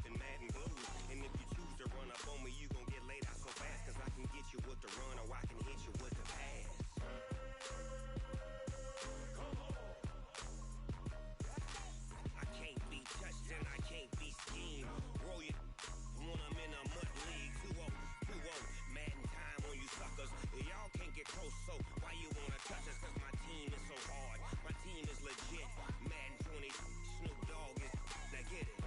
living mad and blues. And if you choose to run up on me, you gon' get laid out so fast. Cause I can get you with the run or I can hit you with the pass. I can't be touched and I can't be schemed. Roll you when I'm in a mud league. 2-0, Madden time on you suckers. Y'all can't get close, so why you wanna touch us? Cause my team is so hard. My team is legit. Madden 20, Snoop Dogg is. Now get it.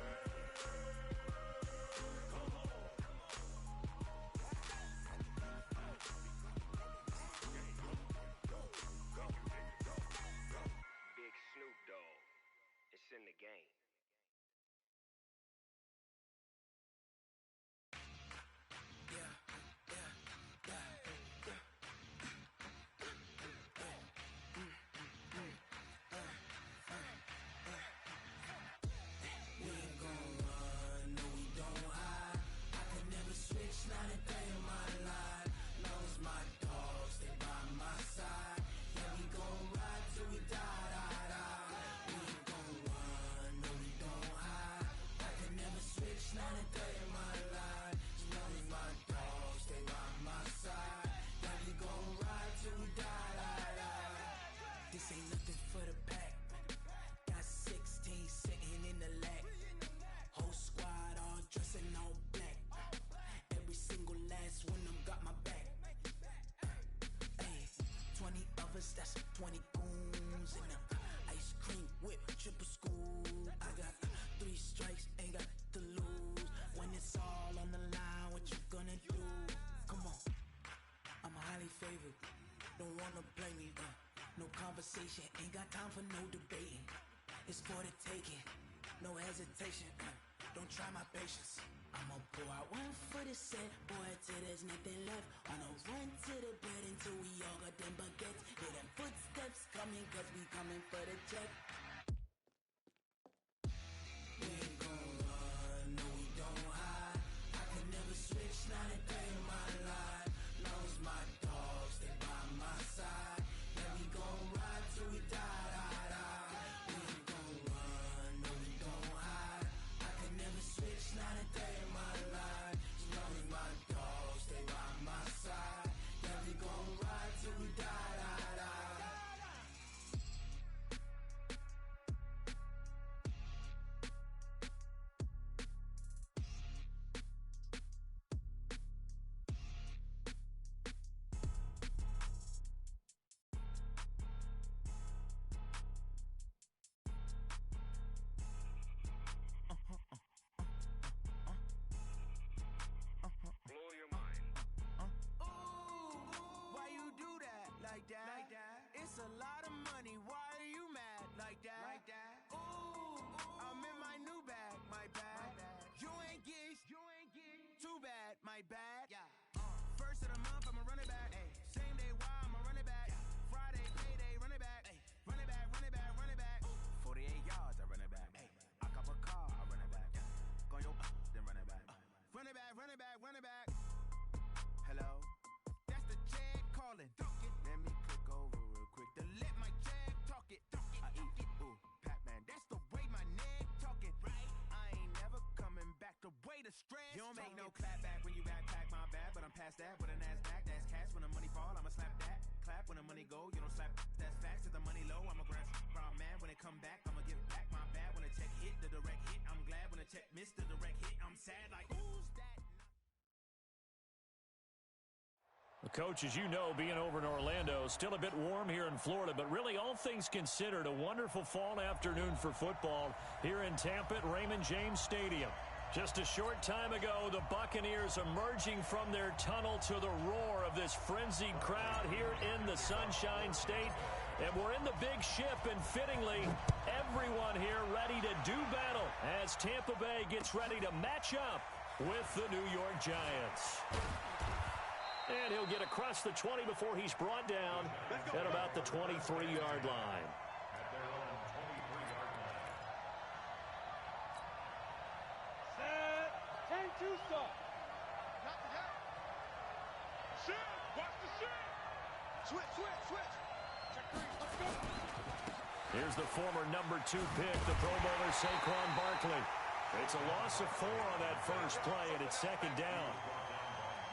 Big Snoop Dogg. It's in the game. Not a day in my life. Long as my dogs stay by my side. Yeah, we gon' ride till we die. We ain't gon' run, no, we don't hide. I can never switch, not a day in my life. As long as my dogs stay by my side. Yeah, we gon' ride till we die. This ain't nothing for the pack. Got 16 sitting in the lap. Whole squad all dressing all black. Every single last one of them got my back. Hey, 20 of us, that's 20 goons in the ice cream whip, triple scoop. I got 3 strikes, ain't got to lose. When it's all on the line, what you gonna do? Come on, I'm highly favored. Don't wanna blame me. No conversation, ain't got time for no debating. It's for the taking, no hesitation. Don't try my patience. I'ma pour out one for the set, boy, till there's nothing left. On a run to the bed until we all got them baguettes. Hear them footsteps coming, cause we coming for the check. We ain't gon' run, no, we don't hide. I can never switch, not a day in my life. Long as my dogs stay by my side. Yeah, we gon' ride till we die. We ain't gon' run, no, we don't hide. I can never switch, not a day in my life. As long as my dogs stay by my side. Yeah, we gon' ride till we die. Blow your mind. Why you do that? Like that? It's a lot of money. Why are you mad? Like that? Ooh, I'm in my new bag. My bad. You ain't get. Too bad. My bad. Yeah. First of the month, I'ma run it back. Ay. Same day, why I'ma run it back. Friday, payday, run it back. Ay. Run it back, run it back, run it back. 48 yards, I run it back. Ay. I cop a car, I run it back. Go your then run it back. Run it back, run it back, run it back. Hello? That's the jag calling. Let me click over real quick to let my jag talk it. I eat it. Ooh, Pac-Man, that's the way my neck talking. Right? I ain't never coming back the way the stress. You don't make no clap back when you backpack my bad, but I'm past that with a NASDAQ. That's cash when the money fall, I'ma slap that. Clap when the money go, you don't slap. That's facts. If the money low, I'ma grab. Brown man, when it come back, I'ma give back my bad. When the check hit, the direct hit. I'm glad when the check missed the direct hit. I'm sad like who's that? Coach, as you know, being over in Orlando, still a bit warm here in Florida, but really all things considered, a wonderful fall afternoon for football here in Tampa at Raymond James Stadium. Just a short time ago, the Buccaneers emerging from their tunnel to the roar of this frenzied crowd here in the Sunshine State. And we're in the big ship, and fittingly, everyone here ready to do battle as Tampa Bay gets ready to match up with the New York Giants. And he'll get across the 20 before he's brought down at about the 23-yard line. Set, 10-2 stop. Shoot, watch the shoot. Switch. Check 3, let's go. Here's the former number 2 pick, the Pro Bowler Saquon Barkley. It's a loss of 4 on that first play, and it's second down.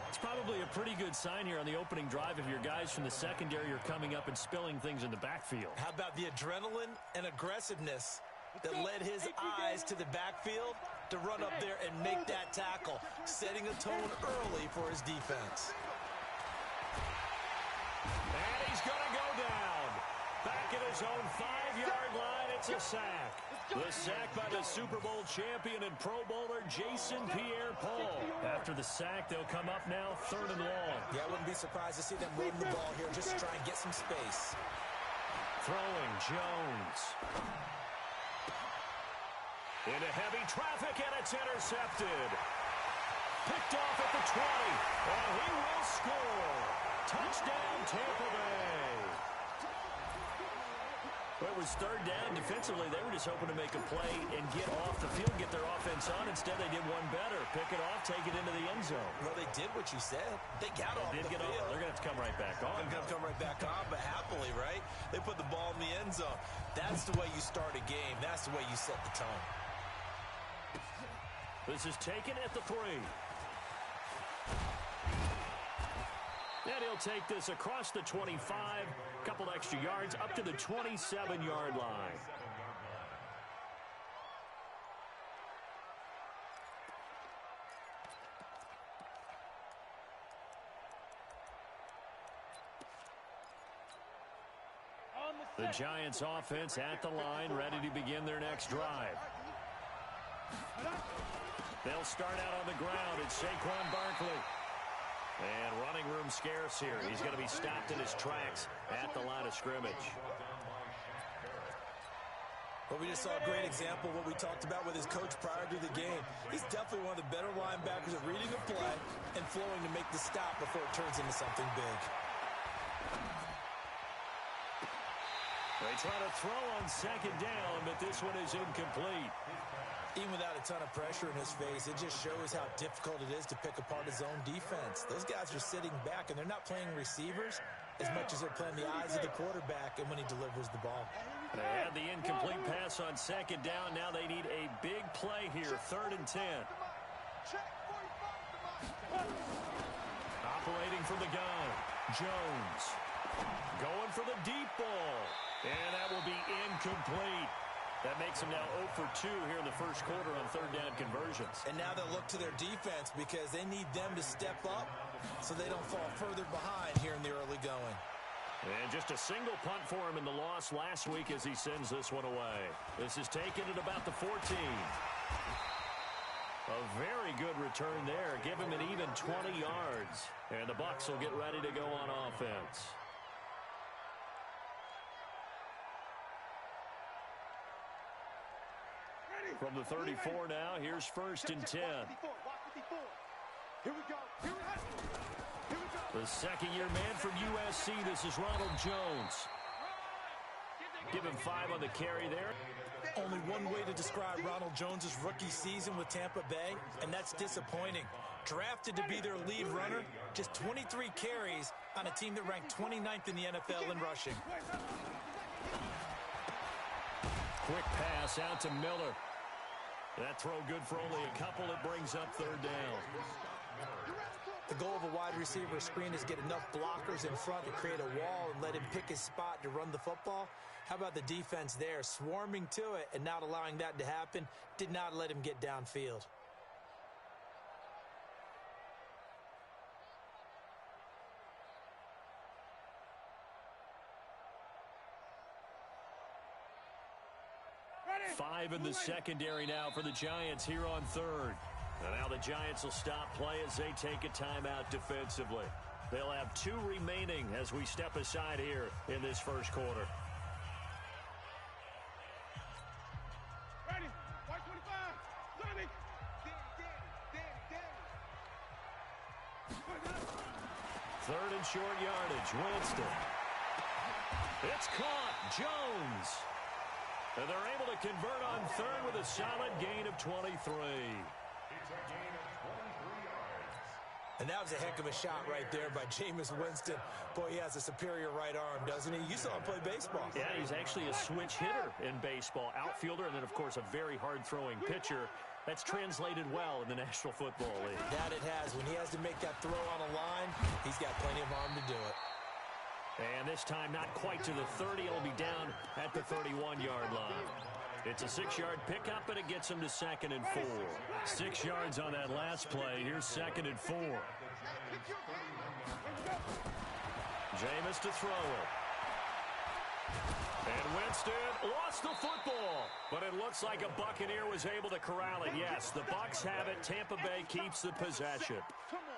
It's probably a pretty good sign here on the opening drive if your guys from the secondary are coming up and spilling things in the backfield. How about the adrenaline and aggressiveness that led his eyes to the backfield to run up there and make that tackle, setting a tone early for his defense. And he's going to go down. Back at his own 5-yard line, it's a sack. The sack by the Super Bowl champion and Pro Bowler Jason Pierre-Paul. After the sack, they'll come up now 3rd and long. Yeah, I wouldn't be surprised to see them run the ball here just to try and get some space. Throwing Jones. Into heavy traffic, and it's intercepted. Picked off at the 20, and he will score. Touchdown, Tampa Bay. Well, it was 3rd down. Defensively, they were just hoping to make a play and get off the field, get their offense on. Instead, they did one better. Pick it off, take it into the end zone. Well, they did what you said. They got off the field. They're going to have to come right back on. They're going to come right back on, but happily, right? They put the ball in the end zone. That's the way you start a game. That's the way you set the tone. This is taken at the 3. And he'll take this across the 25, a couple extra yards, up to the 27-yard line. The Giants offense at the line, ready to begin their next drive. They'll start out on the ground. It's Saquon Barkley. And running room scarce here. He's going to be stopped in his tracks at the line of scrimmage. Well, we just saw a great example of what we talked about with his coach prior to the game. He's definitely one of the better linebackers at reading a play and flowing to make the stop before it turns into something big. They try to throw on 2nd down, but this one is incomplete. Even without a ton of pressure in his face, it just shows how difficult it is to pick apart his own defense. Those guys are sitting back, and they're not playing receivers as much as they're playing the eyes of the quarterback and when he delivers the ball. They had the incomplete pass on 2nd down. Now they need a big play here, 3rd and 10. Operating from the gun, Jones. Going for the deep ball. And that will be incomplete. That makes them now 0 for 2 here in the first quarter on 3rd down conversions. And now they'll look to their defense because they need them to step up so they don't fall further behind here in the early going. And just a single punt for him in the loss last week as he sends this one away. This is taken at about the 14. A very good return there. Give him an even 20 yards. And the Bucs will get ready to go on offense. From the 34 now, here's 1st and 10. Here we go. Here we go. The second-year man from USC, this is Ronald Jones. Give him 5 on the carry there. Only one way to describe Ronald Jones' rookie season with Tampa Bay, and that's disappointing. Drafted to be their lead runner, just 23 carries on a team that ranked 29th in the NFL in rushing. Quick pass out to Miller. That throw good for only a couple. It brings up 3rd down. The goal of a wide receiver screen is get enough blockers in front to create a wall and let him pick his spot to run the football. How about the defense there, swarming to it and not allowing that to happen? Did not let him get downfield. Five in the secondary now for the Giants here on 3rd. And now the Giants will stop play as they take a timeout defensively. They'll have 2 remaining as we step aside here in this first quarter. Ready. White 25. Sonny. Third and short yardage. Winston. It's caught. Jones. And they're able to convert on 3rd with a solid gain of 23. And that was a heck of a shot right there by Jameis Winston. Boy, he has a superior right arm, doesn't he? You saw him play baseball. Yeah, he's actually a switch hitter in baseball. Outfielder, and then, of course, a very hard-throwing pitcher. That's translated well in the National Football League. That it has. When he has to make that throw on a line, he's got plenty of arm to do it. And this time not quite to the 30. It'll be down at the 31-yard line. It's a 6-yard pickup, and it gets him to 2nd and 4. 6 yards on that last play. Here's 2nd and 4. Jameis to throw it. And Winston lost the football. But it looks like a Buccaneer was able to corral it. Yes, the Bucs have it. Tampa Bay keeps the possession.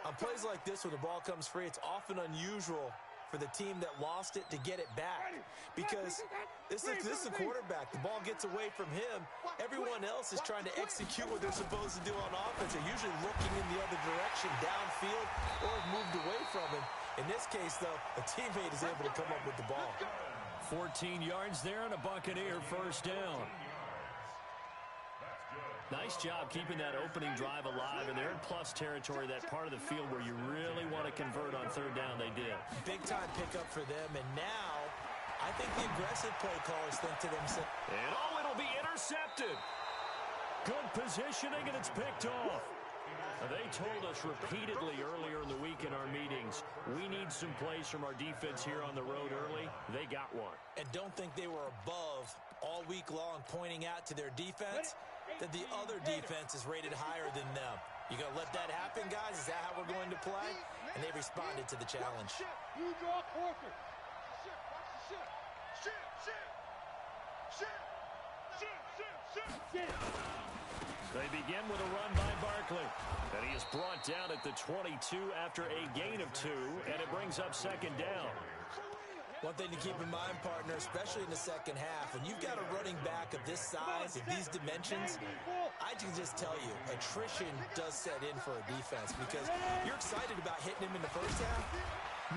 On plays like this, when the ball comes free, it's often unusual for the team that lost it to get it back, because this is a quarterback. The ball gets away from him. Everyone else is trying to execute what they're supposed to do on offense. They're usually looking in the other direction, downfield, or have moved away from him. In this case, though, a teammate is able to come up with the ball. 14 yards there and a Buccaneer first down. Nice job keeping that opening drive alive, and they're in plus territory, that part of the field where you really want to convert on 3rd down. They did. Big-time pickup for them, and now I think the aggressive play callers think to themselves. And, it'll be intercepted. Good positioning, and it's picked off. They told us repeatedly earlier in the week in our meetings, we need some plays from our defense here on the road early. They got one. And don't think they were above all week long pointing out to their defense that the other defense is rated higher than them. You going to let that happen, guys? Is that how we're going to play? And they responded to the challenge. You draw forfeit. They begin with a run by Barkley. And he is brought down at the 22 after a gain of 2, and it brings up 2nd down. One thing to keep in mind, partner, especially in the second half, when you've got a running back of this size, of these dimensions, I can just tell you, attrition does set in for a defense, because you're excited about hitting him in the first half,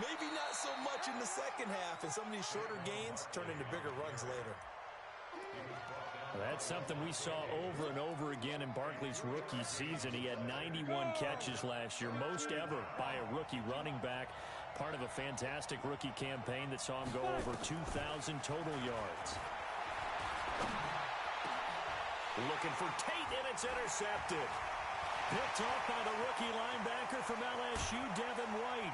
maybe not so much in the second half, and some of these shorter gains turn into bigger runs later. That's something we saw over and over again in Barkley's rookie season. He had 91 catches last year, most ever by a rookie running back. Part of a fantastic rookie campaign that saw him go over 2,000 total yards. Looking for Tate, and it's intercepted. Picked off by the rookie linebacker from LSU, Devin White.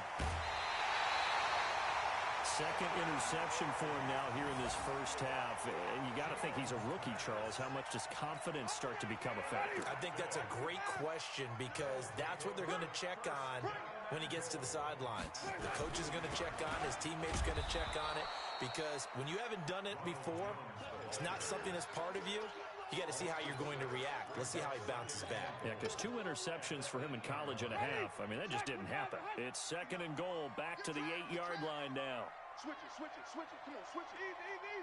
Second interception for him now here in this first half. And you got to think he's a rookie, Charles. How much does confidence start to become a factor? I think that's a great question, because that's what they're going to check on when he gets to the sidelines. The coach is going to check on it. His teammates going to check on it, because when you haven't done it before, it's not something that's part of you. You got to see how you're going to react. Let's see how he bounces back. Yeah, because 2 interceptions for him in college and a half. I mean, that just didn't happen. It's 2nd and goal, back to the 8-yard line now. Switch it, switch it, switch it. Come on, switch it. Easy.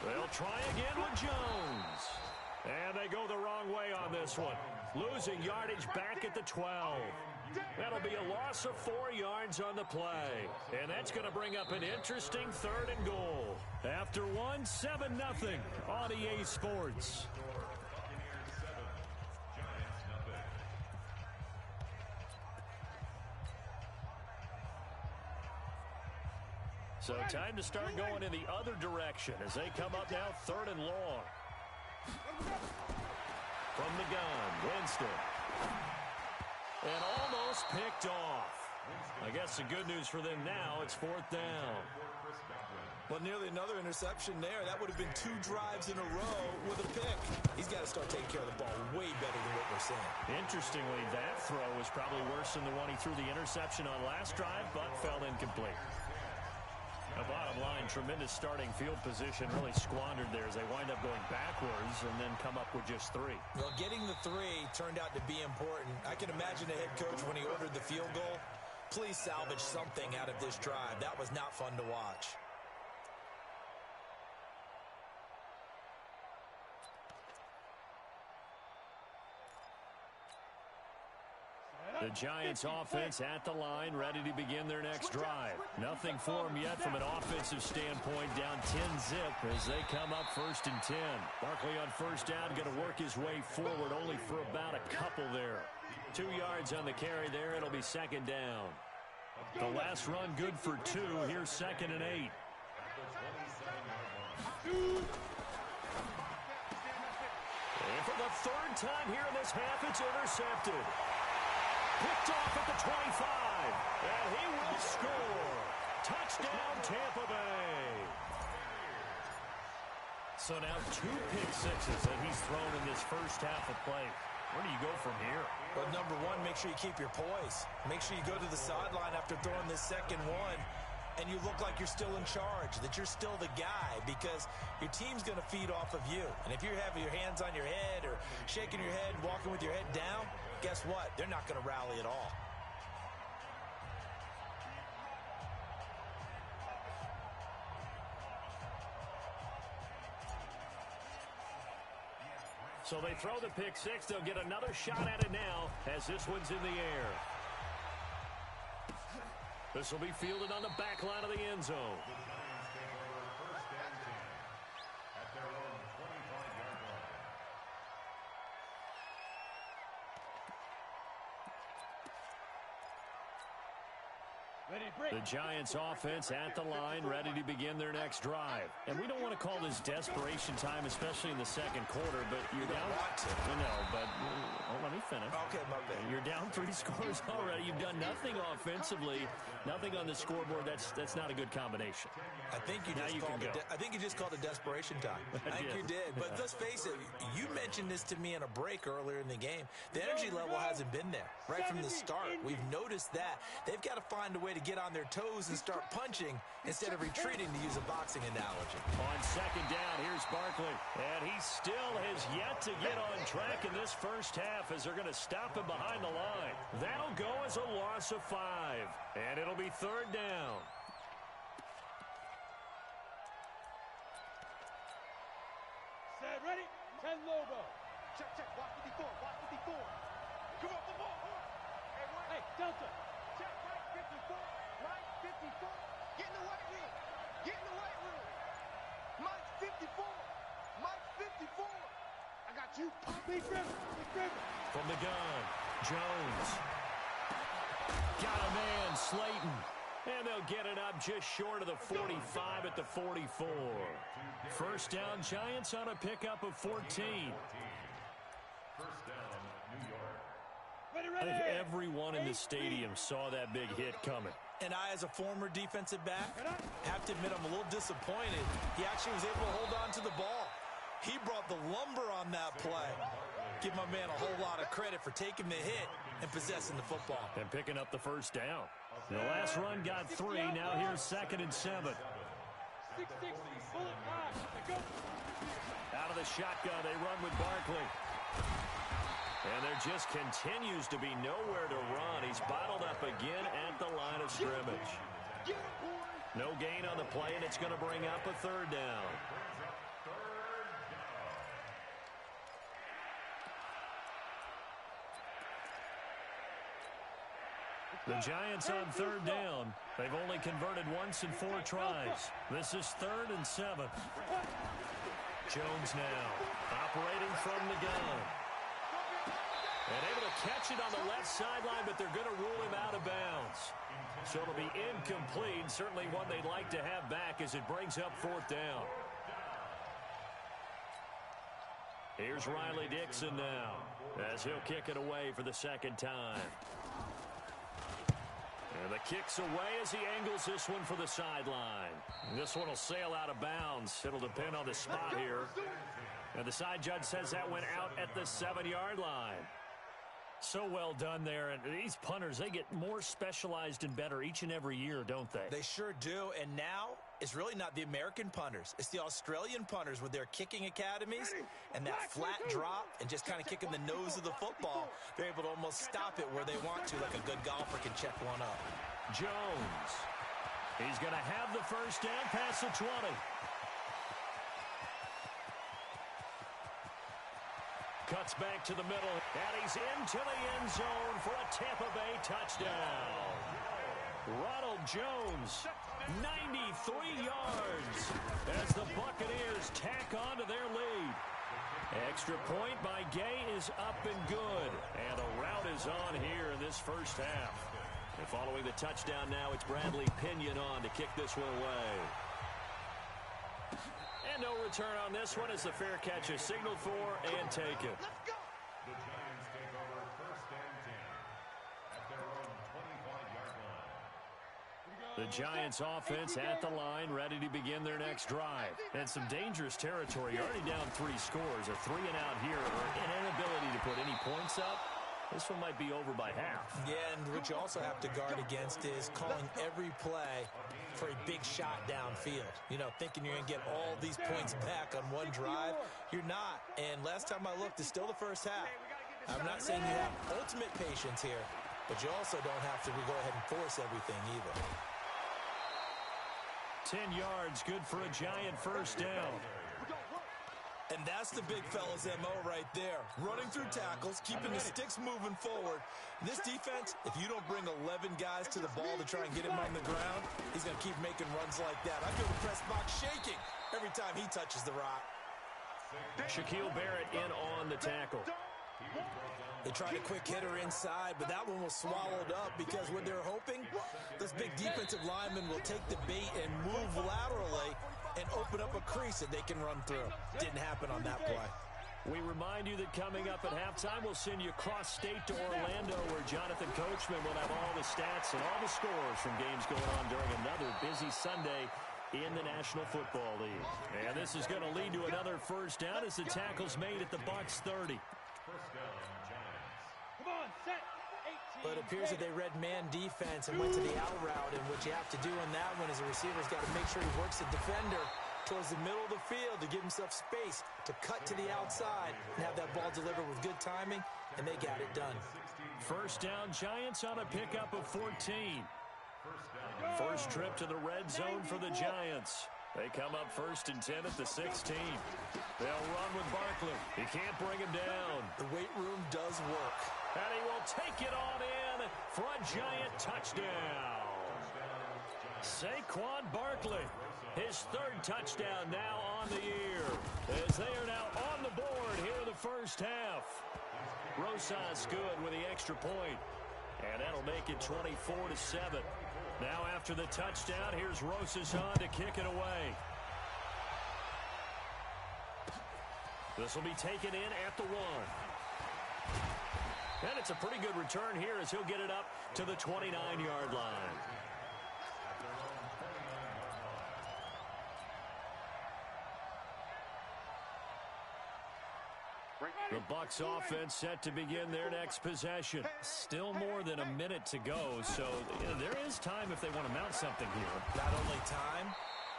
They'll try again with Jones. And they go the wrong way on this one. Losing yardage back at the 12. That'll be a loss of 4 yards on the play. And that's going to bring up an interesting 3rd and goal. After 1, 7-0 on EA Sports. So time to start going in the other direction as they come up now 3rd and long. From the gun, Winston. And almost picked off. I guess the good news for them now, it's 4th down. Well, nearly another interception there. That would have been 2 drives in a row with a pick. He's got to start taking care of the ball way better than what we're seeing. Interestingly, that throw was probably worse than the one he threw the interception on last drive, but fell incomplete. The bottom line, tremendous starting field position, really squandered there as they wind up going backwards and then come up with just 3. Well, getting the 3 turned out to be important. I can imagine the head coach, when he ordered the field goal, please salvage something out of this drive. That was not fun to watch. The Giants offense at the line, ready to begin their next drive. Nothing for them yet from an offensive standpoint, down 10-zip as they come up 1st and 10. Barkley on 1st down, going to work his way forward, only for about a couple there. 2 yards on the carry there, it'll be 2nd down. The last run good for 2, here's 2nd and 8. And for the third time here in this half, it's intercepted. Picked off at the 25. And he will score. Touchdown, Tampa Bay. So now 2 pick sixes that he's thrown in this first half of play. Where do you go from here? Well, number one, make sure you keep your poise. Make sure you go to the sideline after throwing this second one, and you look like you're still in charge, that you're still the guy, because your team's going to feed off of you. And if you're having your hands on your head or shaking your head and walking with your head down, guess what? They're not going to rally at all. So they throw the pick six. They'll get another shot at it now as this one's in the air. This will be fielded on the back line of the end zone. The Giants offense at the line, ready to begin their next drive. And we don't want to call this desperation time, especially in the second quarter, but you're down. I know, but let me finish. Okay, my bad. You're down 3 scores already. You've done nothing offensively, nothing on the scoreboard. That's not a good combination. I think you just called it desperation time. I think you did. But let's face it, you mentioned this to me in a break earlier in the game. The energy level hasn't been there right from the start. We've noticed that. They've got to find a way to get on their toes and start punching instead of retreating, to use a boxing analogy. On second down, here's Barkley. And he still has yet to get on track in this first half as they're going to stop him behind the line. That'll go as a loss of 5. And it'll be third down. Set, ready? 10 Lobo. Check, check. Watch 54. Watch 54. Come up the ball. Hey, Delta. Check, right 54. Right 54. Get in the white room. Get in the white room. Mike 54. Mike 54. I got you. Big River. Big River. From the gun, Jones. Got a man, Slayton. And they'll get it up just short of the 45 at the 44. First down, Giants on a pickup of 14. I think everyone in the stadium saw that big hit coming. And I, as a former defensive back, have to admit I'm a little disappointed. He actually was able to hold on to the ball. He brought the lumber on that play. Give my man a whole lot of credit for taking the hit and possessing the football. And picking up the first down. The last run got 3. Now here's 2nd and 7. 6-6. Pull it back. Go. Out of the shotgun, they run with Barkley. And there just continues to be nowhere to run. He's bottled up again at the line of scrimmage. No gain on the play, and it's going to bring up a third down. The Giants on third down. They've only converted once in 4 tries. This is 3rd and 7. Jones now operating from the gun. And able to catch it on the left sideline, but they're going to rule him out of bounds. So it'll be incomplete. Certainly one they'd like to have back as it brings up 4th down. Here's Riley Dixon now as he'll kick it away for the 2nd time. And the kick's away as he angles this one for the sideline. This one will sail out of bounds. It'll depend on the spot here. And the side judge says that went out at the 7-yard line. So well done there. And these punters, they get more specialized and better each and every year, don't they? They sure do. And now it's really not the American punters. It's the Australian punters with their kicking academies and that flat drop and just kind of kicking the nose of the football. They're able to almost stop it where they want to, like a good golfer can check one up. Jones. He's going to have the first down past the 20. Cuts back to the middle, and he's into the end zone for a Tampa Bay touchdown. Ronald Jones, 93 yards as the Buccaneers tack on to their lead. Extra point by Gay is up and good, and the route is on here in this first half. And following the touchdown now, it's Bradley Pinion on to kick this one away. And no return on this one as the fair catch is signaled for and taken. Let's go. The Giants take over 1st and 10 at their own 25-yard line. The Giants offense at the line, ready to begin their next drive. And some dangerous territory. Already down 3 scores. A 3-and-out here, or an inability to put any points up. This one might be over by half. Yeah, and what you also have to guard against is calling every play for a big shot downfield. You know, thinking you're going to get all these points back on one drive. You're not. And last time I looked, it's still the first half. I'm not saying you have ultimate patience here, but you also don't have to go ahead and force everything either. 10 yards, good for a Giant first down. And that's the big fella's MO right there. Running through tackles, keeping the sticks moving forward. This defense, if you don't bring 11 guys to the ball to try and get him on the ground, he's going to keep making runs like that. I feel the press box shaking every time he touches the rock. Shaquille Barrett in on the tackle. They tried a quick hitter inside, but that one was swallowed up because what they're hoping, those big defensive linemen will take the bait and move laterally and open up a crease that they can run through. Didn't happen on that play. We remind you that coming up at halftime, we'll send you cross-state to Orlando, where Jonathan Coachman will have all the stats and all the scores from games going on during another busy Sunday in the National Football League. And this is going to lead to another first down as the tackle's made at the Bucs 30. First down, Giants. Come on, set. 18. But it appears that they read man defense and went to the out route, and what you have to do in that one is the receiver's got to make sure he works the defender towards the middle of the field to give himself space to cut to the outside and have that ball delivered with good timing, and they got it done. First down, Giants on a pickup of 14. First trip to the red zone for the Giants. They come up 1st and 10 at the 16. They'll run with Barkley. He can't bring him down. The weight room does work. And he will take it on in for a Giant touchdown. Saquon Barkley, his 3rd touchdown now on the year, as they are now on the board here in the first half. Rosas good with the extra point, and that'll make it 24-7. Now after the touchdown, here's Rosas on to kick it away. This will be taken in at the 1. And it's a pretty good return here as he'll get it up to the 29-yard line. The Bucs offense set to begin their next possession. Still more than a minute to go, so there is time if they want to mount something here. Not only time,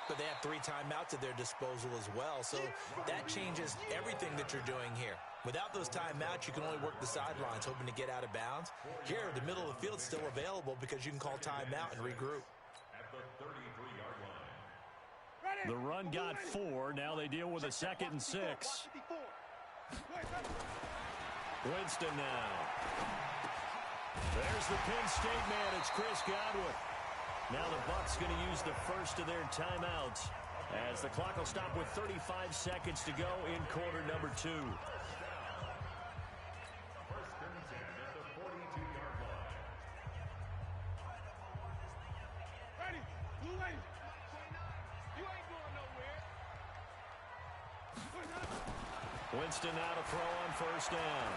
but they have 3 timeouts at their disposal as well, so that changes everything that you're doing here. Without those timeouts, you can only work the sidelines, hoping to get out of bounds. Here, the middle of the field is still available because you can call timeout and regroup. At the 33-yard line. The run got 4. Now they deal with a 2nd and 6. Winston now. There's the Penn State man. It's Chris Godwin. Now the Bucs going to use the first of their timeouts as the clock will stop with 35 seconds to go in quarter number 2. First and 10 at the 42-yard line. Ready. Blue lane. You ain't going nowhere. Winston now to throw on first down.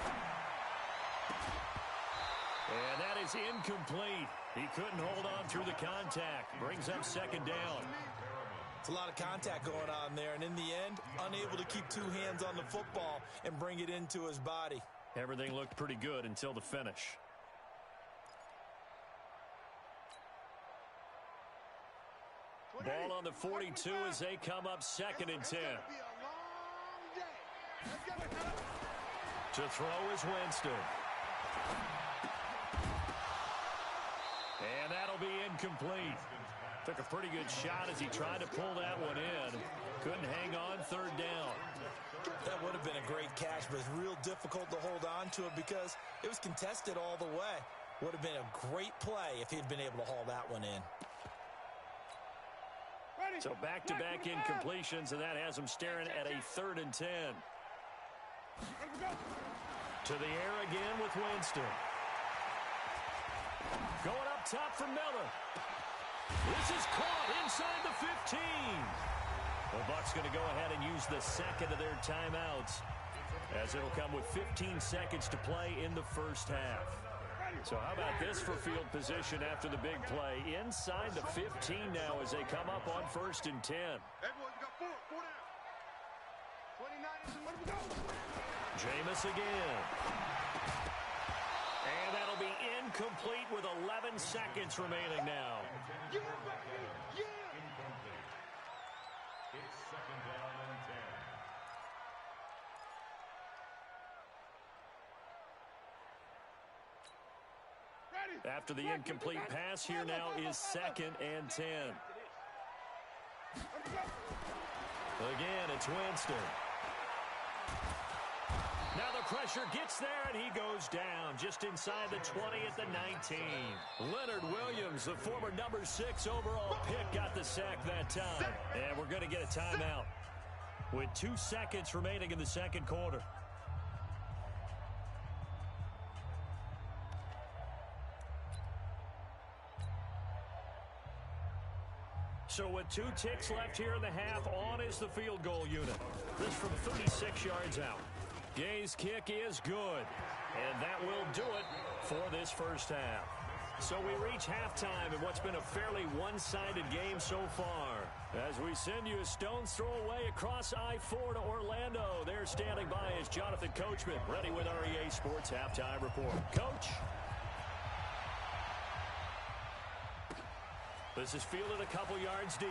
And that is incomplete. He couldn't hold on through the contact. Brings up 2nd down. It's a lot of contact going on there, and in the end, unable to keep 2 hands on the football and bring it into his body. Everything looked pretty good until the finish. Ball on the 42 as they come up 2nd and 10. To throw is Winston. And that'll be incomplete. Took a pretty good shot as he tried to pull that one in. Couldn't hang on 3rd down. That would have been a great catch, but it's real difficult to hold on to it because it was contested all the way. Would have been a great play if he'd been able to haul that one in. So back-to-back incompletions, and that has him staring at a 3rd and 10. To the air again with Winston. Going up top for Miller. This is caught inside the 15. The Bucs going to go ahead and use the second of their timeouts, as it'll come with 15 seconds to play in the first half. So how about this for field position after the big play? Inside the 15 now as they come up on 1st and 10. Jameis again. And that'll be incomplete with 11 seconds remaining now. Incomplete. It's 2nd down and 10. After the incomplete pass, here now is 2nd and 10. Again, it's Winston. Now the pressure gets there, and he goes down just inside the 20 at the 19. Leonard Williams, the former number 6 overall pick, got the sack that time. And we're going to get a timeout with 2 seconds remaining in the second quarter. So with 2 ticks left here in the half, on is the field goal unit. This from 36 yards out. Gay's kick is good, and that will do it for this first half. So we reach halftime in what's been a fairly one-sided game so far. As we send you a stone's throw away across I-4 to Orlando. There standing by is Jonathan Coachman, ready with our EA Sports Halftime Report. Coach. This is fielded a couple yards deep.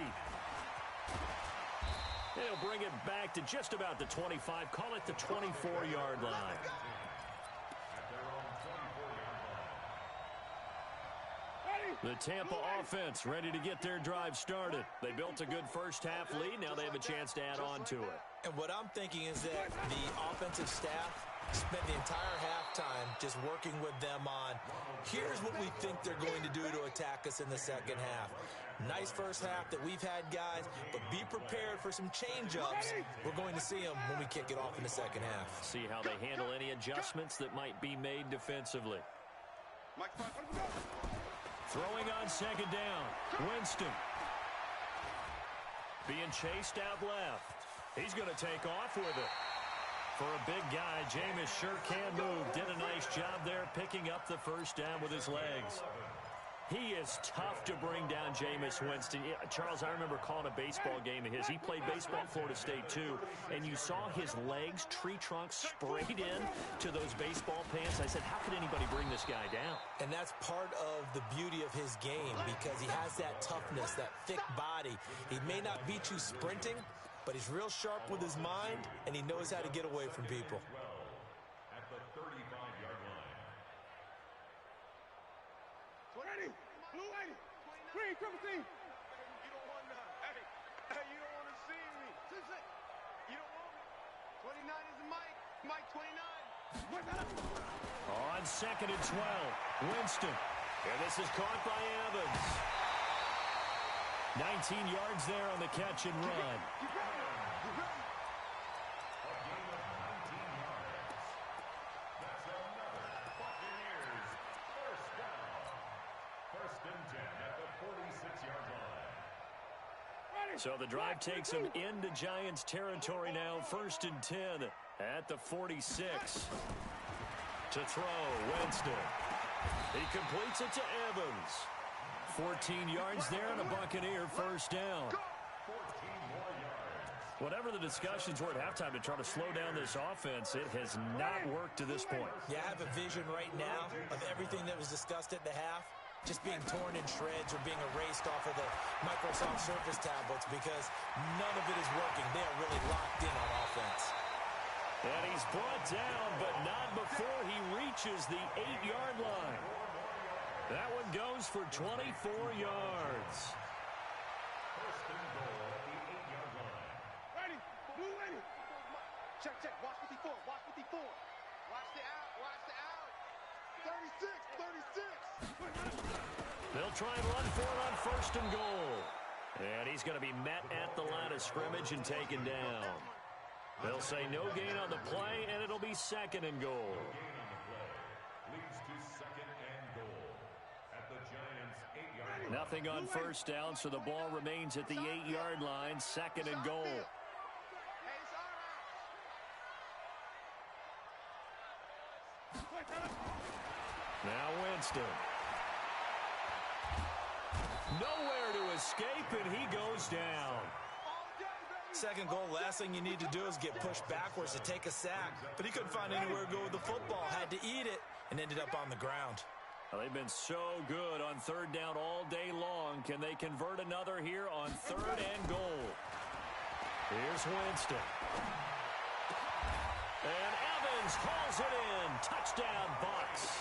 They'll bring it back to just about the 25. Call it the 24-yard line. The Tampa offense ready to get their drive started. They built a good first-half lead. Now they have a chance to add on to it. And what I'm thinking is that the offensive staff spent the entire halftime just working with them on, here's what we think they're going to do to attack us in the second half. Nice first half that we've had, guys, but be prepared for some change-ups. We're going to see them when we kick it off in the second half. See how they handle any adjustments that might be made defensively. Throwing on second down, Winston. Being chased out left. He's going to take off with it. For a big guy, Jameis sure can move. Did a nice job there picking up the first down with his legs. He is tough to bring down, Jameis Winston. Charles, I remember calling a baseball game of his. He played baseball at Florida State, too, and you saw his legs, tree trunks, sprayed in to those baseball pants. I said, how could anybody bring this guy down? And that's part of the beauty of his game because he has that toughness, that thick body. He may not beat you sprinting, but he's real sharp with his mind, and he knows how to get away from people. At the 35-yard line. Blue 80. Green, triple team. You don't want none. Hey, you don't want to see me. You don't want me. 29 is Mike. Mike 29. On second and 12, Winston. And this is caught by Evans. 19 yards there on the catch and run. So the drive takes him into Giants territory now. 1st and 10 at the 46. To throw, Winston. He completes it to Evans. 14 yards there and a Buccaneer first down. Whatever the discussions were at halftime to try to slow down this offense, it has not worked to this point. Yeah, I have a vision right now of everything that was discussed at the half just being torn in shreds or being erased off of the Microsoft Surface tablets because none of it is working. They are really locked in on offense. And he's brought down, but not before he reaches the 8-yard line. That one goes for 24 yards. First and goal at the 8-yard line. Ready. Blue 80. Check. Watch 54. Watch 54. Watch the out. Watch the out. 36. They'll try and run for it on 1st and goal. And he's going to be met at the line of scrimmage and taken down. They'll say no gain on the play, and it'll be 2nd and goal. Gain on the play leads to 2nd and goal at the Giants' 8-yard line. Now Nothing on first down, so the ball remains at the 8-yard line, 2nd and goal. Now Winston. Nowhere to escape, and he goes down. Second goal, last thing you need to do is get pushed backwards to take a sack. But he couldn't find anywhere to go with the football. Had to eat it and ended up on the ground. Well, they've been so good on third down all day long. Can they convert another here on 3rd and goal? Here's Winston. And Evans hauls it in. Touchdown, Bucs.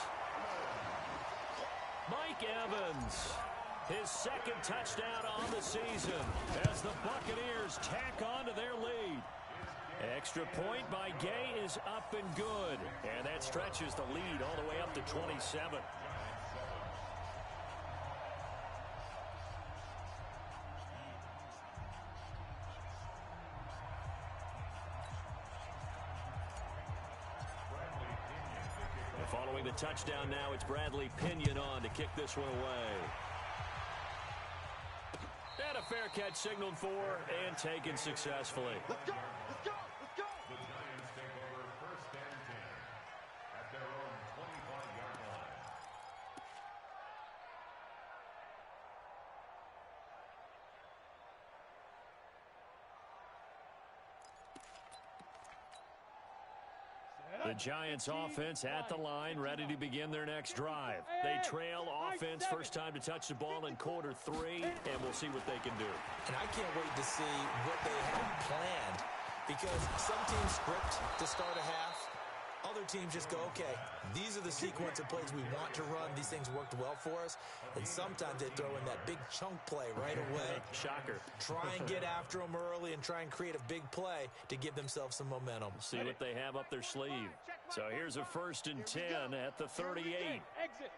Mike Evans, his 2nd touchdown on the season as the Buccaneers tack on to their lead. Extra point by Gay is up and good. And that stretches the lead all the way up to 27. Following the touchdown now, it's Bradley Pinion on to kick this one away. And a fair catch signaled for and taken successfully. Let's go! Let's go! Let's go! The Giants take over 1st and 10 at their own 25-yard line. The Giants offense at the line, ready to begin their next drive. They trail offense, first time to touch the ball in quarter 3, and we'll see what they can do. And I can't wait to see what they have planned, because some teams script to start a half. Other teams just go, okay, these are the sequence of plays we want to run. These things worked well for us. And sometimes they throw in that big chunk play right away. Shocker. Try and get after them early and try and create a big play to give themselves some momentum. See what they have up their sleeve. So here's a 1st and 10 at the 38. Exit.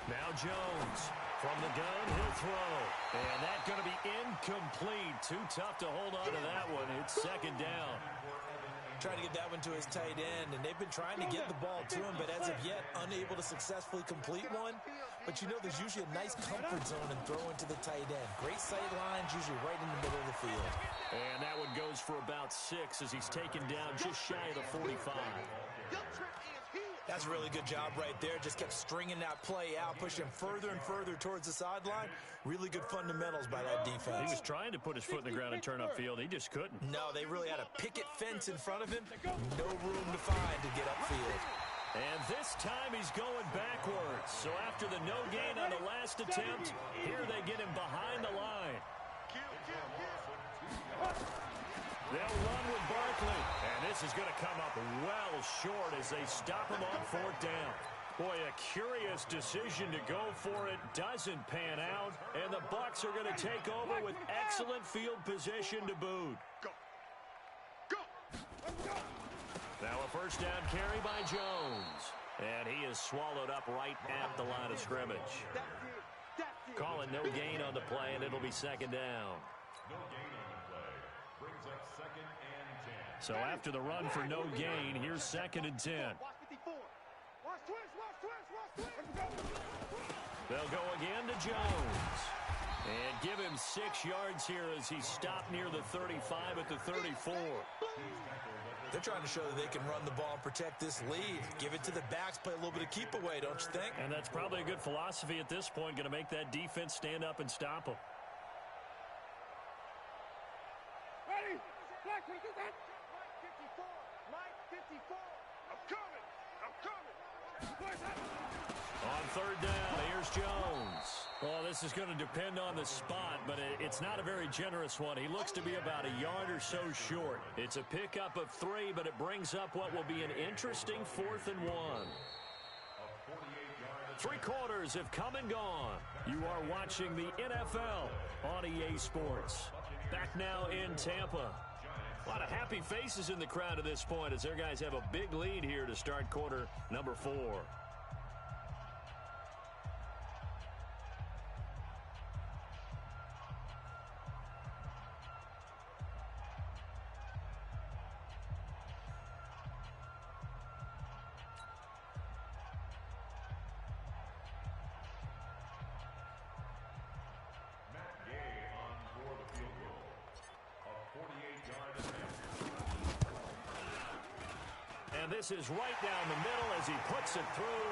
Now Jones from the gun, he'll throw. And that's going to be incomplete. Too tough to hold on to that one. It's 2nd down. Trying to get that one to his tight end, and they've been trying to get the ball to him, but as of yet, unable to successfully complete one. But you know, there's usually a nice comfort zone in throwing to the tight end. Great sight lines, usually right in the middle of the field. And that one goes for about 6 as he's taken down just shy of the 45. That's a really good job right there. Just kept stringing that play out, pushing further and further towards the sideline. Really good fundamentals by that defense. He was trying to put his foot in the ground and turn upfield. He just couldn't. No, they really had a picket fence in front of him. No room to find to get upfield. And this time he's going backwards. So after the no gain on the last attempt, here they get him behind the line. They'll run with Barkley. And this is going to come up well short as they stop him on 4th down. Boy, a curious decision to go for it. Doesn't pan out. And the Bucs are going to take over with excellent field position to boot. Now a 1st down carry by Jones. And he is swallowed up right at the line of scrimmage. Calling no gain on the play, and it'll be 2nd down. No gain on the play. Brings up 2nd and 10. So after the run for no gain, here's 2nd and 10. Watch 54. Watch twist. They'll go again to Jones. And give him 6 yards here as he's stopped near the 35 at the 34. They're trying to show that they can run the ball and protect this lead. Give it to the backs, play a little bit of keep away, don't you think? And that's probably a good philosophy at this point, going to make that defense stand up and stop them. Ready? Black, can you do that? Mike 54. I'm coming. On 3rd down, here's Jones. Well, this is going to depend on the spot, but it's not a very generous one. He looks to be about a yard or so short. It's a pickup of 3, but it brings up what will be an interesting 4th and 1. 3 quarters have come and gone. You are watching the NFL on EA Sports. Back now in Tampa. A lot of happy faces in the crowd at this point as their guys have a big lead here to start quarter number 4. this is right down the middle as he puts it through.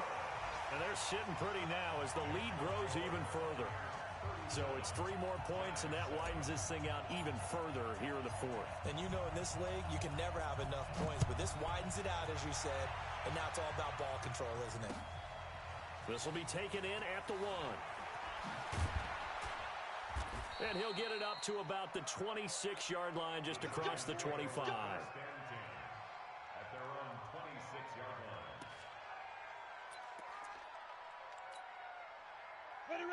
And they're sitting pretty now as the lead grows even further. So it's 3 more points, and that widens this thing out even further here in the fourth. And you know in this league, you can never have enough points, but this widens it out, as you said, and now it's all about ball control, isn't it? This will be taken in at the 1. And he'll get it up to about the 26-yard line, just across the 25. At their own 26-yard line.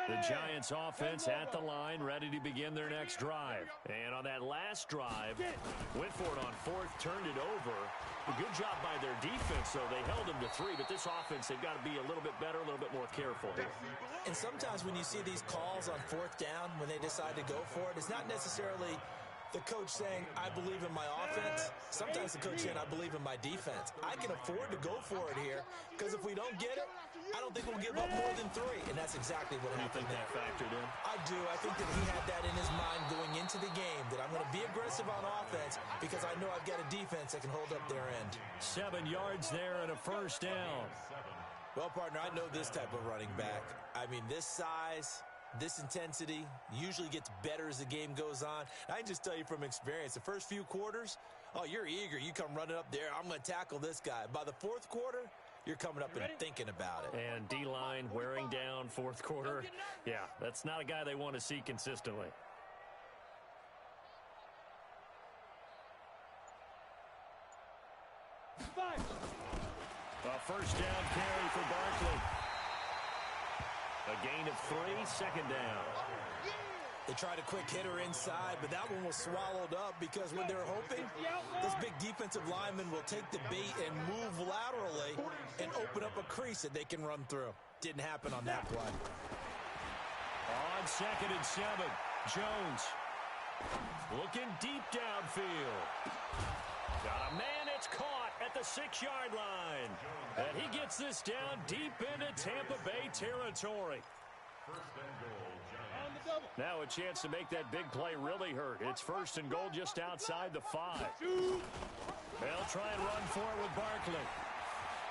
The Giants offense at the line, ready to begin their next drive. And on that last drive, went for it on 4th, turned it over. A good job by their defense, though. They held them to 3, but this offense, they've got to be a little bit better, a little bit more careful here. And sometimes when you see these calls on 4th down, when they decide to go for it, it's not necessarily the coach saying, I believe in my offense. Sometimes the coach saying, I believe in my defense. I can afford to go for it here because if we don't get it, I don't think we'll give up more than 3. And that's exactly what happened there. You think that factored in? I do. I think that he had that in his mind going into the game, that I'm going to be aggressive on offense because I know I've got a defense that can hold up their end. 7 yards there and a first down. Well, partner, I know this type of running back. I mean, this size, this intensity usually gets better as the game goes on. I can just tell you from experience, the first few quarters, oh, you're eager. You come running up there. I'm going to tackle this guy. By the 4th quarter, you're coming up and thinking about it. And D-line wearing down 4th quarter. Yeah, that's not a guy they want to see consistently. A first down carry for Barkley. A gain of 3, 2nd down. They tried a quick hitter inside, but that one was swallowed up because when they're hoping, this big defensive lineman will take the bait and move laterally and open up a crease that they can run through. Didn't happen on that play. On 2nd and 7, Jones looking deep downfield. Got a man, it's caught at the 6-yard line. And he gets this down deep into Tampa Bay territory. First and goal, Giants. Now a chance to make that big play really hurt. It's 1st and goal just outside the 5. They'll try and run for it with Barkley.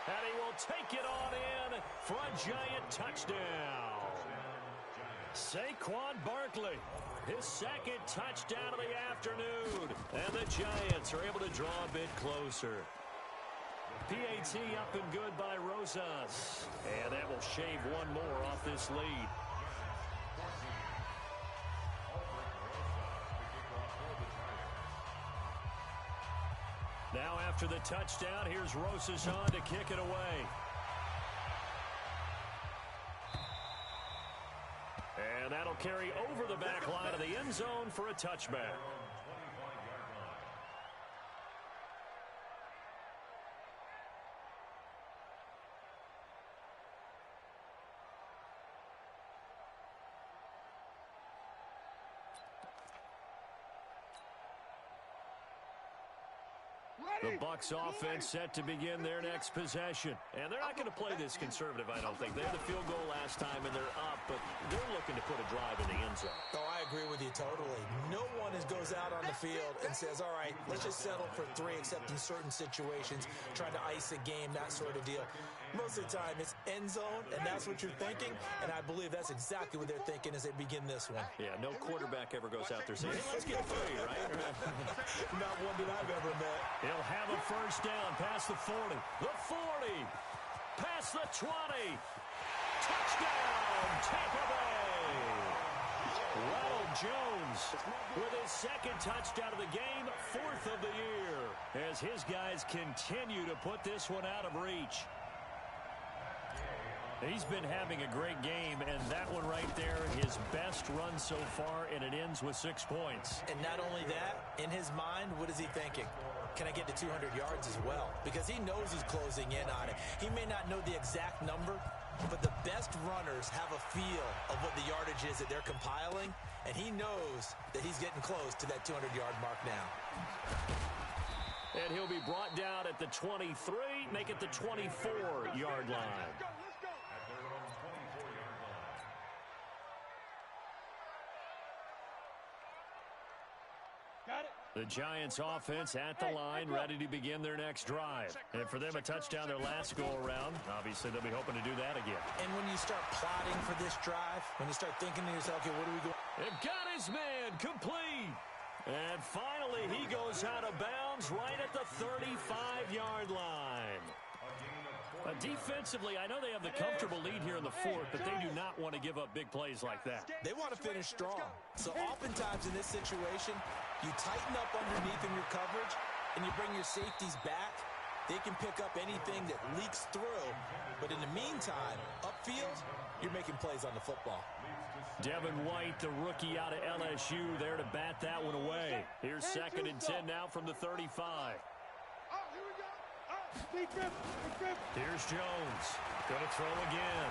And he will take it on in for a Giant touchdown. Saquon Barkley, his 2nd touchdown of the afternoon. And the Giants are able to draw a bit closer. PAT up and good by Rosas. And that will shave 1 more off this lead. Now after the touchdown, here's Rosas on to kick it away. And that'll carry over the back line of the end zone for a touchback. The Bucs offense set to begin their next possession. And they're not going to play this conservative, I don't think. They had the field goal last time, and they're up, but they're looking to put a drive in the end zone. Oh, I agree with you totally. No one goes out on the field and says, all right, let's just settle for 3, except in certain situations, trying to ice a game, that sort of deal. Most of the time, it's end zone, and that's what you're thinking, and I believe that's exactly what they're thinking as they begin this one. Yeah, no quarterback ever goes out there saying, hey, let's get 3, right? Not one that I've ever met. He'll have a first down past the 40. The 40. Past the 20. Touchdown, Tampa Bay. Ronald Jones with his 2nd touchdown of the game, 4th of the year, as his guys continue to put this one out of reach. He's been having a great game, and that one right there, his best run so far, and it ends with 6 points. And not only that, in his mind, what is he thinking? Can I get to 200 yards as well? Because he knows he's closing in on it. He may not know the exact number, but the best runners have a feel of what the yardage is that they're compiling, and he knows that he's getting close to that 200-yard mark now. And he'll be brought down at the 23, make it the 24-yard line. The Giants offense at the line, ready to begin their next drive. And for them, a touchdown their last go-around. Obviously, they'll be hoping to do that again. And when you start plotting for this drive, when you start thinking to yourself, okay, what are we going? They've got his man complete. And finally, he goes out of bounds right at the 35-yard line. Defensively, I know they have the comfortable lead here in the fourth, but they do not want to give up big plays like that. They want to finish strong. So oftentimes in this situation, you tighten up underneath in your coverage, and you bring your safeties back. They can pick up anything that leaks through. But in the meantime, upfield, you're making plays on the football. Devin White, the rookie out of LSU, there to bat that one away. Here's 2nd and 10 now from the 35. Here's Jones. Going to throw again.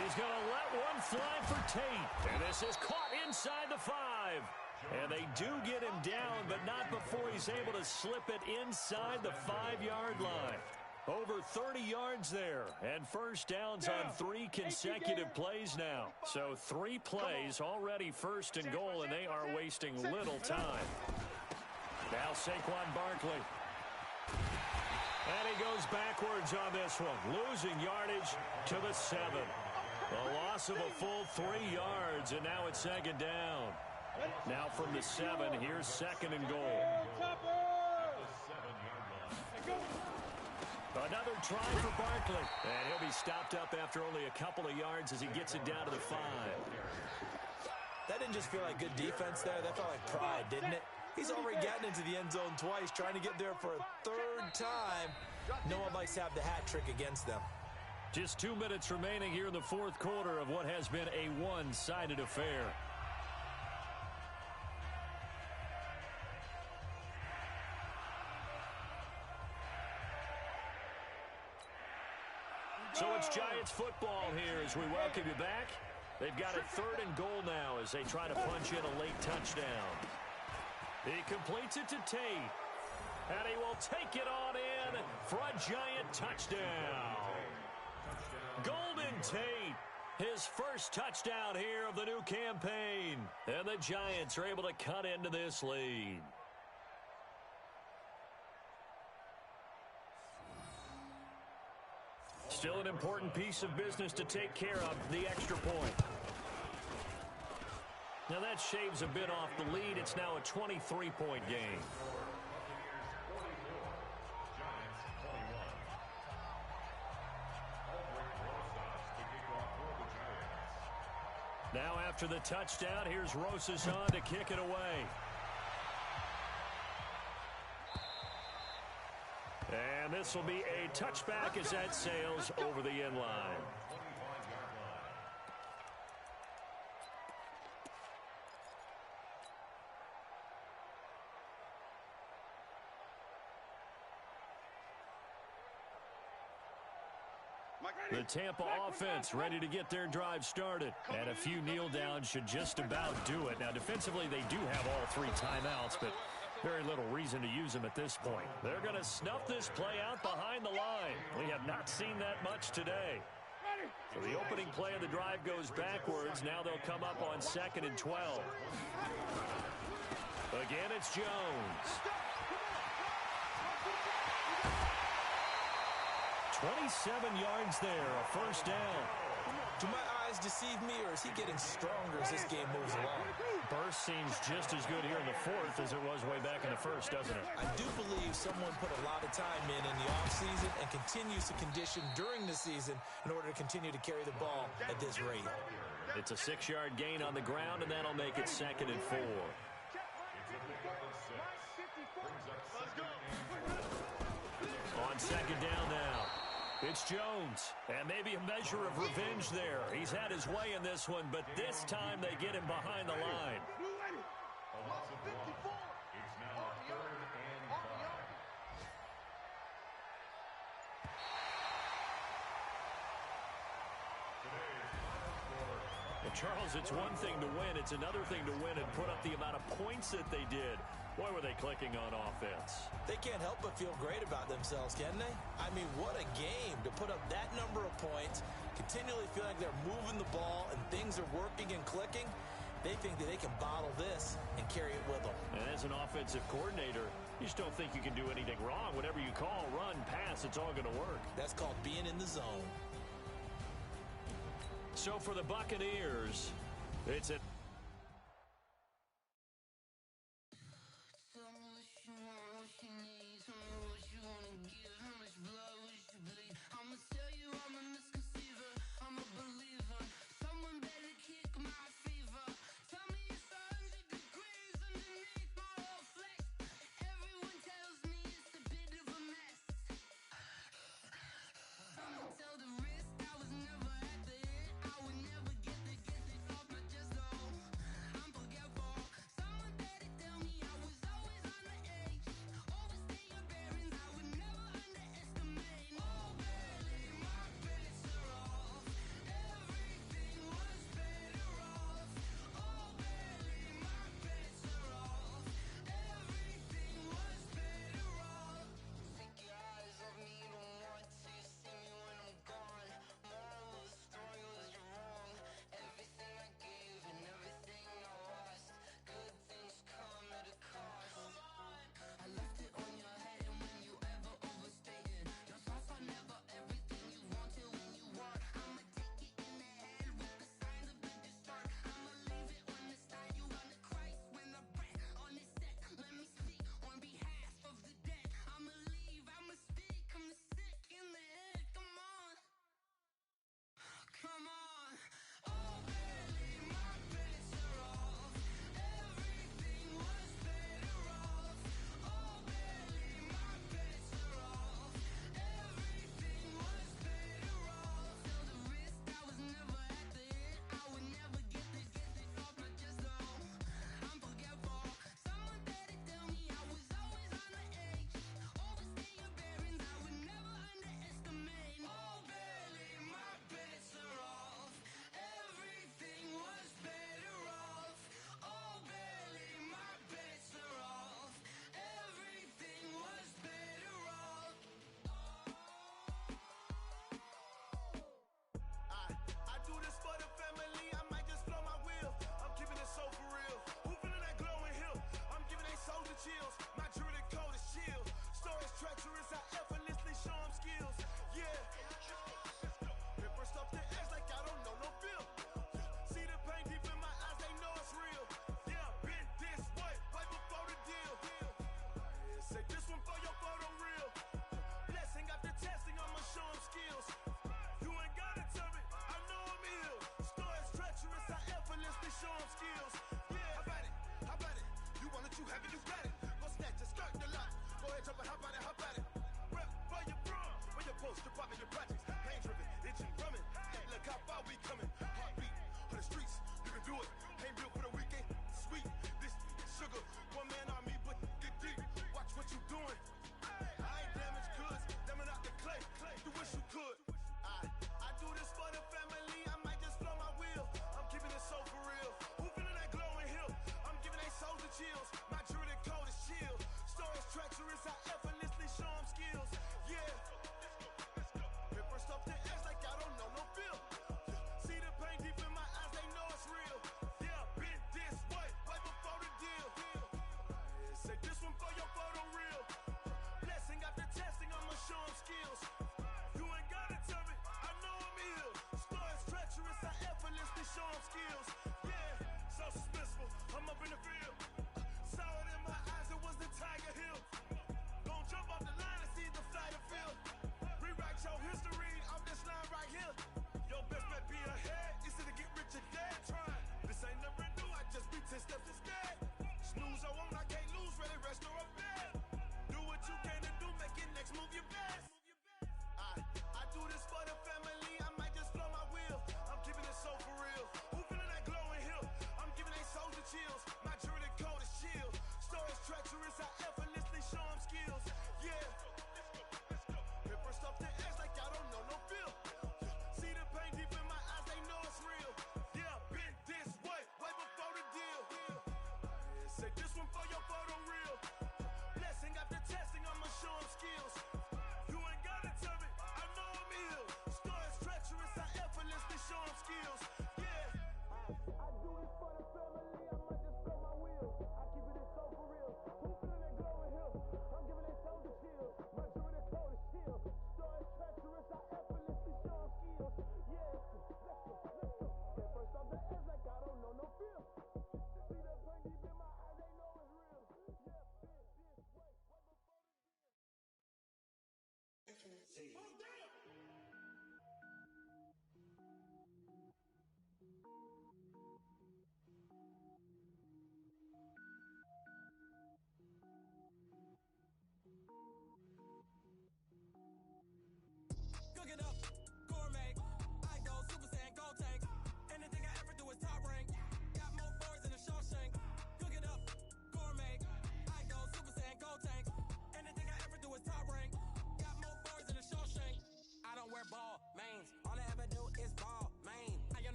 He's going to let one fly for Tate. And this is caught inside the 5. And they do get him down, but not before he's able to slip it inside the 5-yard line. Over 30 yards there, and first downs on 3 consecutive plays now. So 3 plays already first and goal, and they are wasting little time. Now Saquon Barkley. And he goes backwards on this one, losing yardage to the 7. A loss of a full 3 yards, and now it's 2nd down. Now from the 7, here's 2nd and goal. Another try for Barkley. And he'll be stopped up after only a couple of yards as he gets it down to the 5. That didn't just feel like good defense there. That felt like pride, didn't it? He's already gotten into the end zone twice, trying to get there for a 3rd time. No one likes to have the hat trick against them. Just 2 minutes remaining here in the 4th quarter of what has been a one-sided affair. So it's Giants football here as we welcome you back. They've got a 3rd and goal now as they try to punch in a late touchdown. He completes it to Tate. And he will take it on in for a Giant touchdown. Golden Tate, his first touchdown here of the new campaign. And the Giants are able to cut into this lead. Still an important piece of business to take care of, the extra point. Now that shaves a bit off the lead. It's now a 23-point game. Now after the touchdown, here's Rosas on to kick it away. And this will be a touchback as that sails over the end line. The Tampa offense ready to get their drive started. And a few kneel downs should just about do it. Now, defensively, they do have all 3 timeouts, but very little reason to use them at this point. They're going to snuff this play out behind the line. We have not seen that much today. So the opening play of the drive goes backwards. Now they'll come up on 2nd and 12. Again, it's Jones. 27 yards there, a first down. Do my eyes deceive me, or is he getting stronger as this game moves along? Burst seems just as good here in the 4th as it was way back in the 1st, doesn't it? I do believe someone put a lot of time in the offseason and continues to condition during the season in order to continue to carry the ball at this rate. It's a 6-yard gain on the ground, and that'll make it 2nd and 4. On 2nd down now. It's Jones, and maybe a measure of revenge there. He's had his way in this one, but this time they get him behind the line. It's now 3rd and 5. Well, Charles, it's one thing to win. It's another thing to win and put up the amount of points that they did. Boy, were they clicking on offense. They can't help but feel great about themselves, can they? I mean, what a game to put up that number of points, continually feel like they're moving the ball and things are working and clicking. They think that they can bottle this and carry it with them. And as an offensive coordinator, you just don't think you can do anything wrong. Whatever you call, run, pass, it's all going to work. That's called being in the zone. So for the Buccaneers, it's a I'm up in the field. Saw it in my eyes, it was the Tiger Hill. Gonna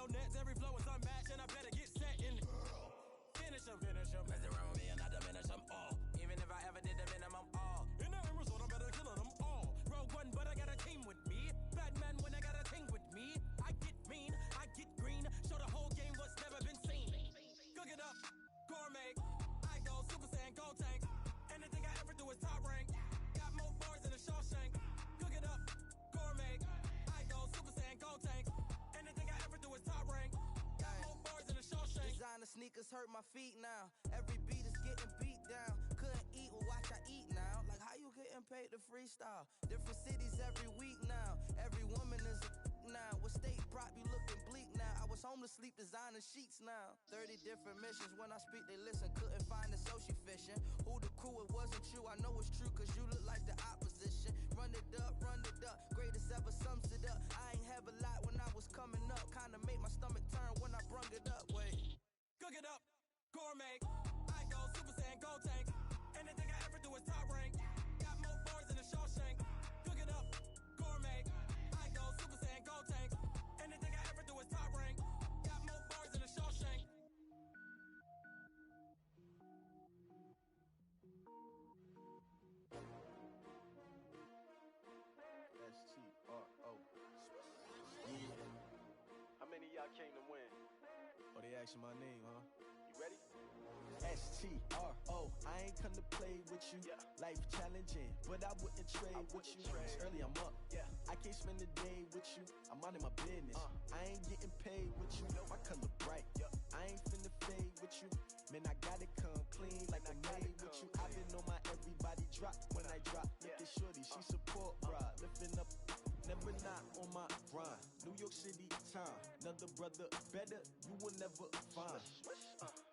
no nets, every flow is unmatched, and I better get set and finish them. Mess around with me and I diminish them all. Even if I ever did the minimum all. In the end result, I'm better killing them all. Rogue one, but I got a team with me. Batman when I got a team with me. I get mean, I get green. Show the whole game what's never been seen. Cook it up, gourmet. I go Super Saiyan, Gold Tank. Anything I ever do is top rank. Got more bars than a Shawshank. Cook it up, gourmet. I go Super Saiyan, Gold Tank. Anything I ever do is top rank. Got more bars than a Shawshank. Designer sneakers hurt my feet now. Every beat is getting beat down. Couldn't eat, well watch I eat now. Like how you getting paid to freestyle? Different cities every week now. Every woman is a now. What state prop you looking bleak now? I was home to sleep designer sheets now. 30 different missions. When I speak they listen. Couldn't find it so she fishing. Who the crew, it wasn't you. I know it's true cause you look like the opposition. Run it up, greatest ever sums it up. I ain't have a lot when I was coming up. Kinda made my stomach turn when I brung it up. Wait. Cook it up, gourmet. I go Super Saiyan, Gold Tank. Anything I ever do is top rank. Got more bars than a Shawshank. Cook it up, gourmet. I go Super Saiyan, Gold Tank. Anything I ever do is top rank. Got more bars than a Shawshank. S-T-R-O. Yeah. How many of y'all came to win? Oh, they asking my name, huh? You ready? S-T-R-O. I ain't come to play with you. Yeah. Life challenging, but I wouldn't trade with you. It's early, I'm up. Yeah. I can't spend the day with you. I'm minding my business. I ain't getting paid with you. My color bright. Yeah. I ain't finna fade with you. Man, I gotta come clean like I'm made with you. I've been on my everybody drop when I drop. Look at shorty, she support ride. Lifting up, never not on my grind. New York City time. Another brother better, you will never find.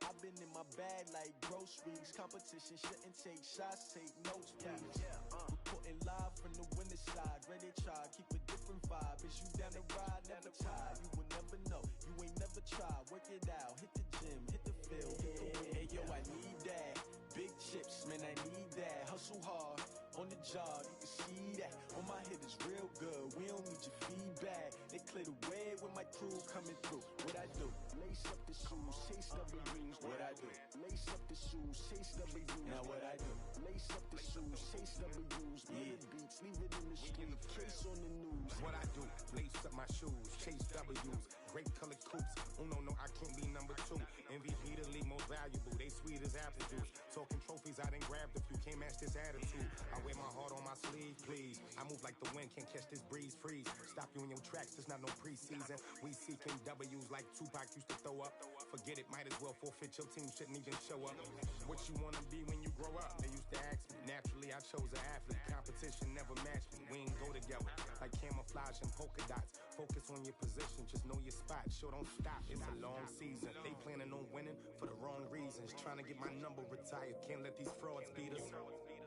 I've been in my bag like groceries. Competition shouldn't take shots, take notes, please. Reporting live from the winter side. Ready to try, keep a different vibe. Is you down the ride, never tired. You will never know, you ain't never tried. Work it out, hit the gym, hit the field, hit the wind. Hey yo, I need that. Big chips, man, I need that. Hustle hard, on the job, you can see that. On my head is real good, we don't need your feedback. They clear the way when my crew coming through. What I do? Lace up the shoes, chase W's. What I do? Lace up the shoes, chase W's. Now what I do? Lace up the shoes, chase W's. Yeah. Beats, leave it in the street, case on the news. What I do? Lace up my shoes, chase W's. Great colored coops. Oh no, I can't be number 2. MVP the league most valuable. They sweet as apple juice. Talking trophies, I done grabbed a few. Can't match this attitude. I wear my heart on my sleeve, please. I move like the wind, can't catch this breeze, freeze. Stop you in your tracks, there's not no preseason. We seeking W's like Tupac used to throw up. Forget it, might as well forfeit. Your team shouldn't even show up. What you wanna be when you grow up? They used to ask me. Naturally, I chose an athlete. Competition never matched me. We ain't go together like camouflage and polka dots. Focus on your position, just know your spot. Sure, don't stop. It's a long season. They planning on winning for the wrong reasons. Trying to get my number retired. Can't let these frauds beat us.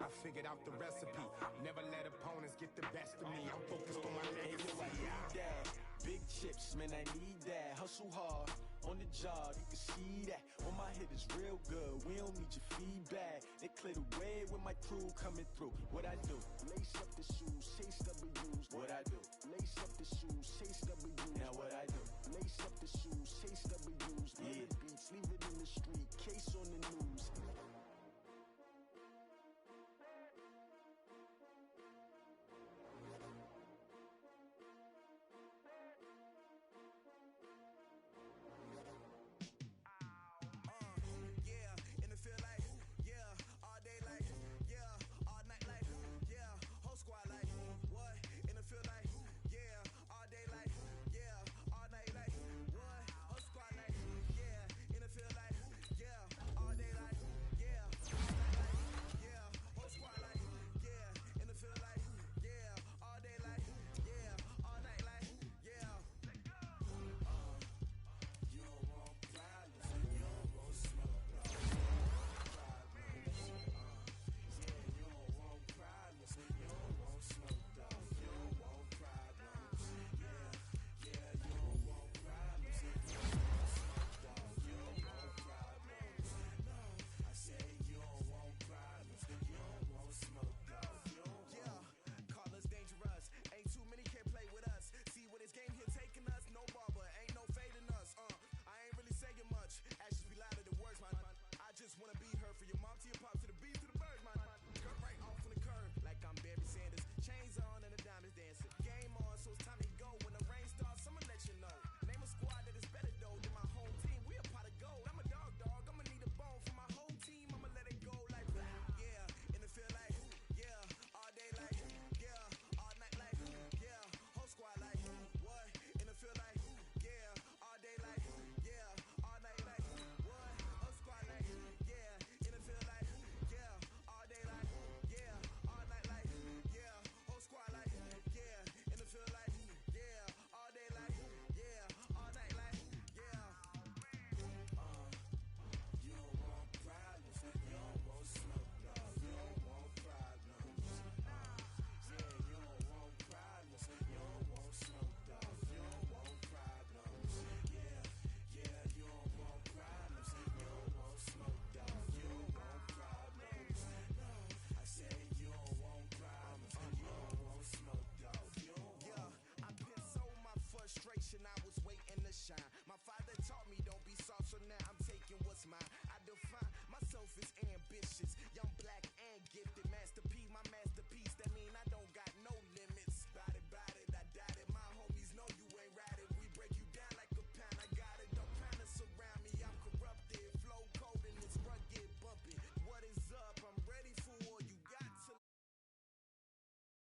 I figured out the recipe. Never let opponents get the best of me. I'm focused on my legacy. I need that. Big chips, man, I need that. Hustle hard, on the job, you can see that. On my head is real good, we don't need your feedback. They clear the way when my crew coming through. What I do? Lace up the shoes, chase W's. What I do? Lace up the shoes, chase